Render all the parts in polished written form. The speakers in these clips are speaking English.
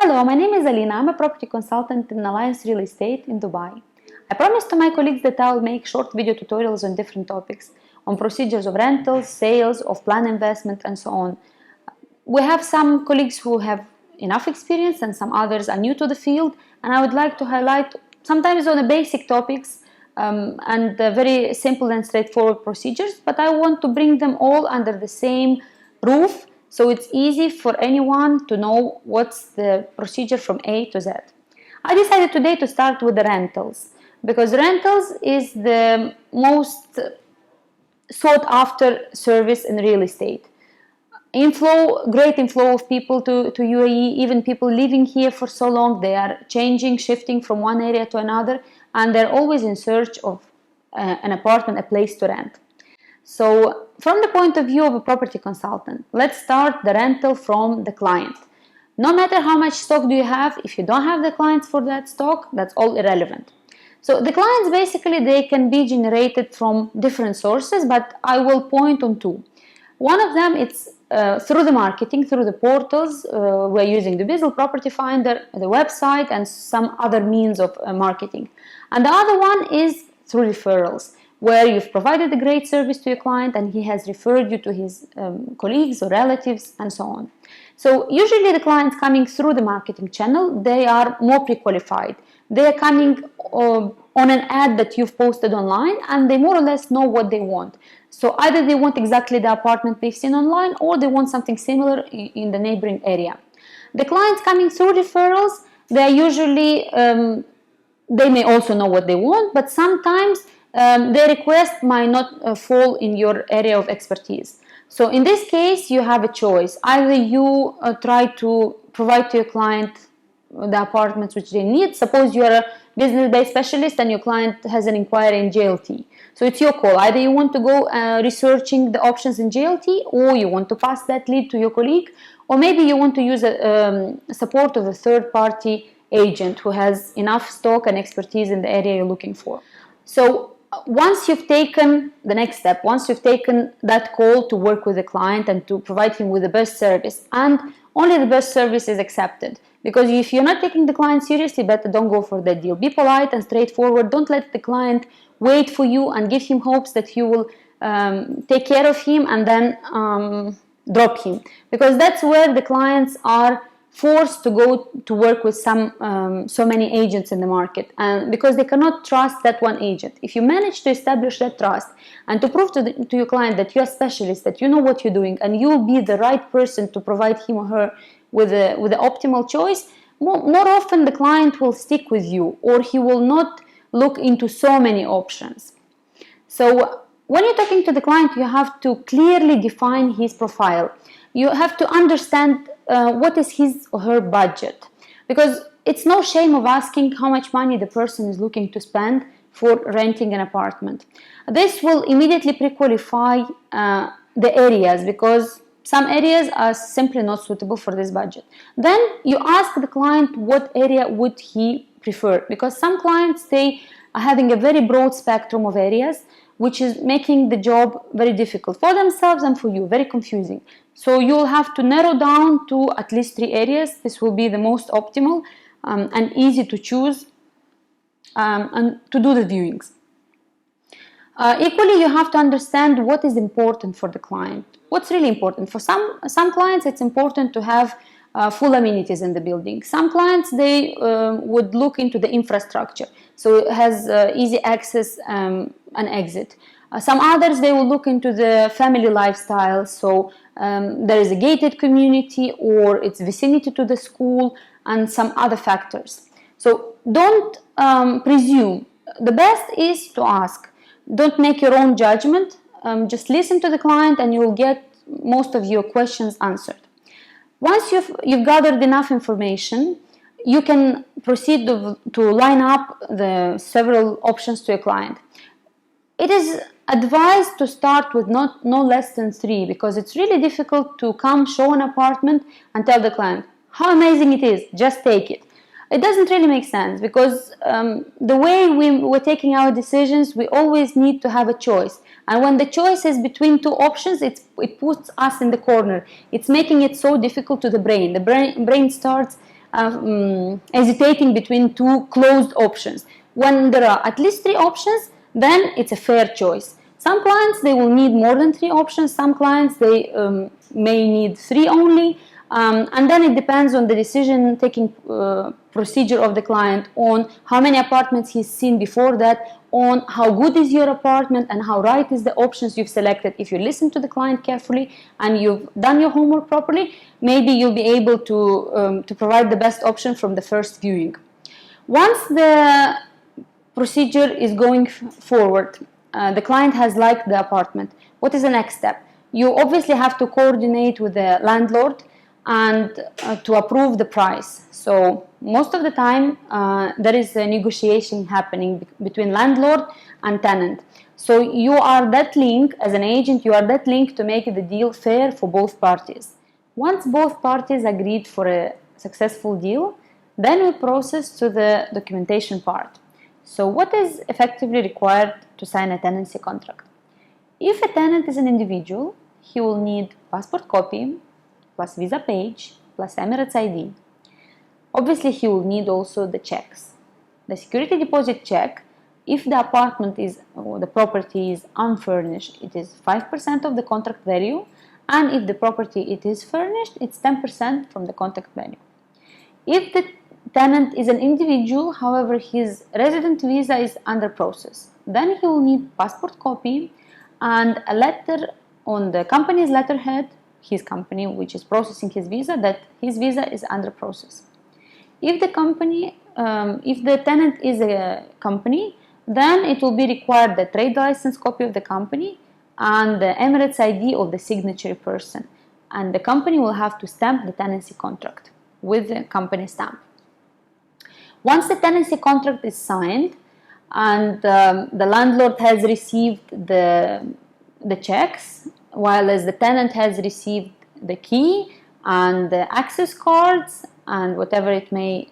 Hello, my name is Alina. I'm a property consultant in Alliance Real Estate in Dubai. I promised to my colleagues that I'll make short video tutorials on different topics, on procedures of rentals, sales, of plan investment, and so on. We have some colleagues who have enough experience and some others are new to the field, and I would like to highlight sometimes on the basic topics and very simple and straightforward procedures, but I want to bring them all under the same roof so it's easy for anyone to know what's the procedure from A to Z. I decided today to start with the rentals because rentals is the most sought after service in real estate. Great inflow of people to UAE, even people living here for so long, they are shifting from one area to another, and they're always in search of an apartment, a place to rent. So from the point of view of a property consultant, let's start the rental from the client. No matter how much stock do you have, if you don't have the clients for that stock, that's all irrelevant. So the clients basically, they can be generated from different sources, but I will point on two. One of them, it's through the marketing, through the portals. We're using the Bizzle Property Finder, the website, and some other means of marketing. And the other one is through referrals, where you've provided a great service to your client and he has referred you to his colleagues or relatives and so on. So usually the clients coming through the marketing channel, they are more pre-qualified. They are coming on an ad that you've posted online and they more or less know what they want. So either they want exactly the apartment they've seen online or they want something similar in the neighboring area. The clients coming through referrals, they are usually, they may also know what they want, but sometimes their request might not fall in your area of expertise. So in this case, you have a choice. Either you try to provide to your client the apartments which they need. Suppose you are a business-based specialist and your client has an inquiry in JLT. So it's your call. Either you want to go researching the options in JLT, or you want to pass that lead to your colleague, or maybe you want to use support of a third-party agent who has enough stock and expertise in the area you're looking for. So once you've taken the next step, once you've taken that call to work with the client and to provide him with the best service, and only the best service is accepted, because if you're not taking the client seriously, better don't go for that deal. Be polite and straightforward. Don't let the client wait for you and give him hopes that you will take care of him and then drop him, because that's where the clients are forced to go to work with so many agents in the market, and because they cannot trust that one agent. If you manage to establish that trust and to prove to your client that you're a specialist, that you know what you're doing, and you'll be the right person to provide him or her with the optimal choice, more often the client will stick with you, or he will not look into so many options. So when you're talking to the client, you have to clearly define his profile. You have to understand what is his or her budget, because it's no shame of asking how much money the person is looking to spend for renting an apartment. This will immediately pre-qualify the areas, because some areas are simply not suitable for this budget. Then you ask the client what area would he prefer, because some clients, they are having a very broad spectrum of areas, which is making the job very difficult for themselves and for you, very confusing. So you'll have to narrow down to at least 3 areas. This will be the most optimal and easy to choose and to do the viewings. Equally, you have to understand what is important for the client. What's really important? For some clients, it's important to have full amenities in the building. Some clients, they would look into the infrastructure, so it has easy access and exit. Some others, they will look into the family lifestyle, so there is a gated community or its vicinity to the school and some other factors. So don't presume. The best is to ask. Don't make your own judgment. Just listen to the client and you will get most of your questions answered. Once you've gathered enough information, you can proceed to line up the several options to your client. It is advised to start with no less than 3, because it's really difficult to come show an apartment and tell the client how amazing it is, just take it. It doesn't really make sense, because the way we're taking our decisions, we always need to have a choice. And when the choice is between 2 options, it puts us in the corner. It's making it so difficult to the brain. The brain starts hesitating between two closed options. When there are at least three options, then it's a fair choice. Some clients, they will need more than three options. Some clients, they may need three only. And then it depends on the decision-taking procedure of the client, on how many apartments he's seen before that, on how good is your apartment and how right is the options you've selected. If you listen to the client carefully and you've done your homework properly, maybe you'll be able to provide the best option from the first viewing. Once the procedure is going forward, the client has liked the apartment, what is the next step? You obviously have to coordinate with the landlord and to approve the price. So most of the time there is a negotiation happening between landlord and tenant. So you are that link, as an agent, you are that link to make the deal fair for both parties. Once both parties agreed for a successful deal, then we process to the documentation part. So what is effectively required to sign a tenancy contract? If a tenant is an individual, he will need passport copy, plus visa page, plus Emirates ID. Obviously, he will need also the checks. The security deposit check, if the apartment is, or the property is unfurnished, it is 5% of the contract value, and if the property it is furnished, it's 10% from the contract value. If the tenant is an individual, however, his resident visa is under process, then he will need passport copy and a letter on the company's letterhead, his company which is processing his visa, that his visa is under process. If the tenant is a company, then it will be required the trade license copy of the company and the Emirates ID of the signatory person, and the company will have to stamp the tenancy contract with the company stamp. Once the tenancy contract is signed and the landlord has received the checks, while as the tenant has received the key and the access cards and whatever it may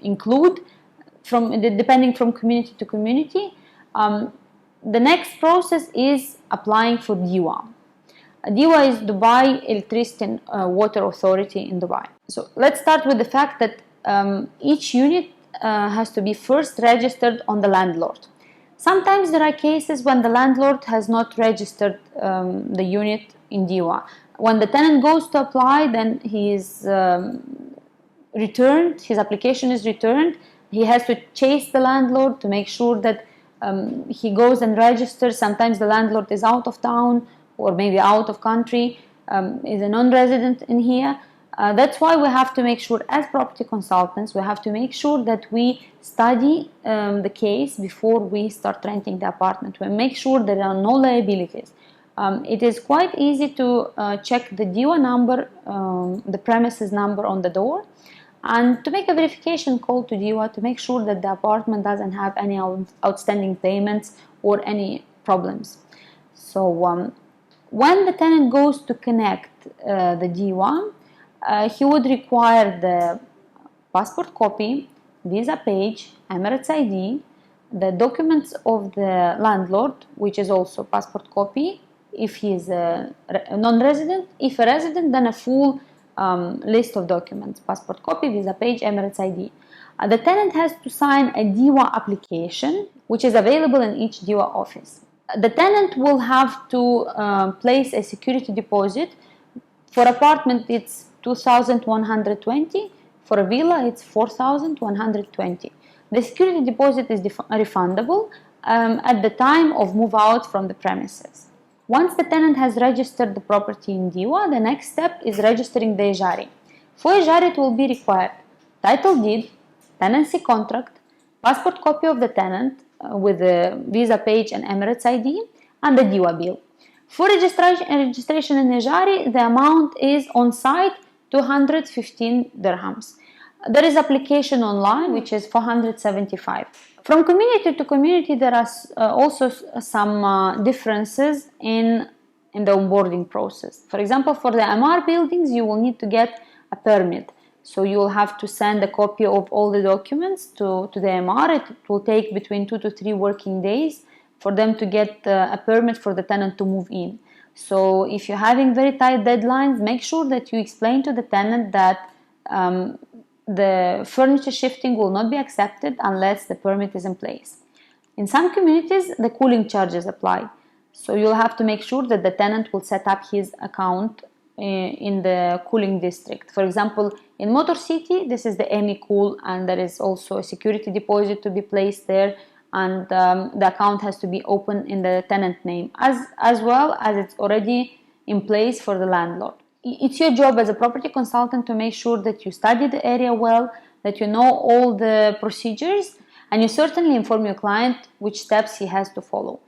include, depending from community to community, the next process is applying for DEWA. DEWA is Dubai Electricity and Water Authority in Dubai. So let's start with the fact that each unit has to be first registered on the landlord. Sometimes there are cases when the landlord has not registered the unit in DEWA. When the tenant goes to apply, then he is returned, his application is returned. He has to chase the landlord to make sure that he goes and registers. Sometimes the landlord is out of town or maybe out of country, is a non-resident in here. That's why we have to make sure, as property consultants, we have to make sure that we study the case before we start renting the apartment. We make sure there are no liabilities. It is quite easy to check the DEWA number, the premises number on the door, and to make a verification call to DEWA to make sure that the apartment doesn't have any outstanding payments or any problems. So when the tenant goes to connect the DEWA, he would require the passport copy, visa page, Emirates ID, the documents of the landlord, which is also passport copy if he is a non-resident. If a resident, then a full list of documents, passport copy, visa page, Emirates ID. The tenant has to sign a DEWA application, which is available in each DEWA office. The tenant will have to place a security deposit. For apartment, it's 2,120. For a villa, it's 4,120. The security deposit is refundable at the time of move out from the premises. Once the tenant has registered the property in DEWA, the next step is registering the ejari. For ejari, it will be required title deed, tenancy contract, passport copy of the tenant with the visa page and Emirates ID, and the DEWA bill. For registration in ejari, the amount is on site 215 dirhams. There is application online, which is 475. From community to community, there are also some differences in the onboarding process. For example, for the MR buildings, you will need to get a permit. So you will have to send a copy of all the documents to the MR. It will take between 2 to 3 working days for them to get a permit for the tenant to move in. So if you're having very tight deadlines, make sure that you explain to the tenant that the furniture shifting will not be accepted unless the permit is in place. In some communities, the cooling charges apply. So you'll have to make sure that the tenant will set up his account in the cooling district. For example, in Motor City, this is the EmiCool, and there is also a security deposit to be placed there, and the account has to be open in the tenant name, as well as it's already in place for the landlord. It's your job as a property consultant to make sure that you study the area well, that you know all the procedures, and you certainly inform your client which steps he has to follow.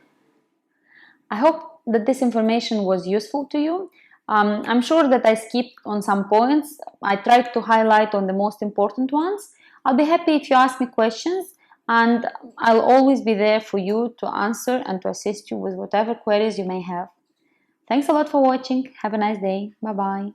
I hope that this information was useful to you. I'm sure that I skipped on some points. I tried to highlight on the most important ones. I'll be happy if you ask me questions, and I'll always be there for you to answer and to assist you with whatever queries you may have. Thanks a lot for watching. Have a nice day. Bye bye.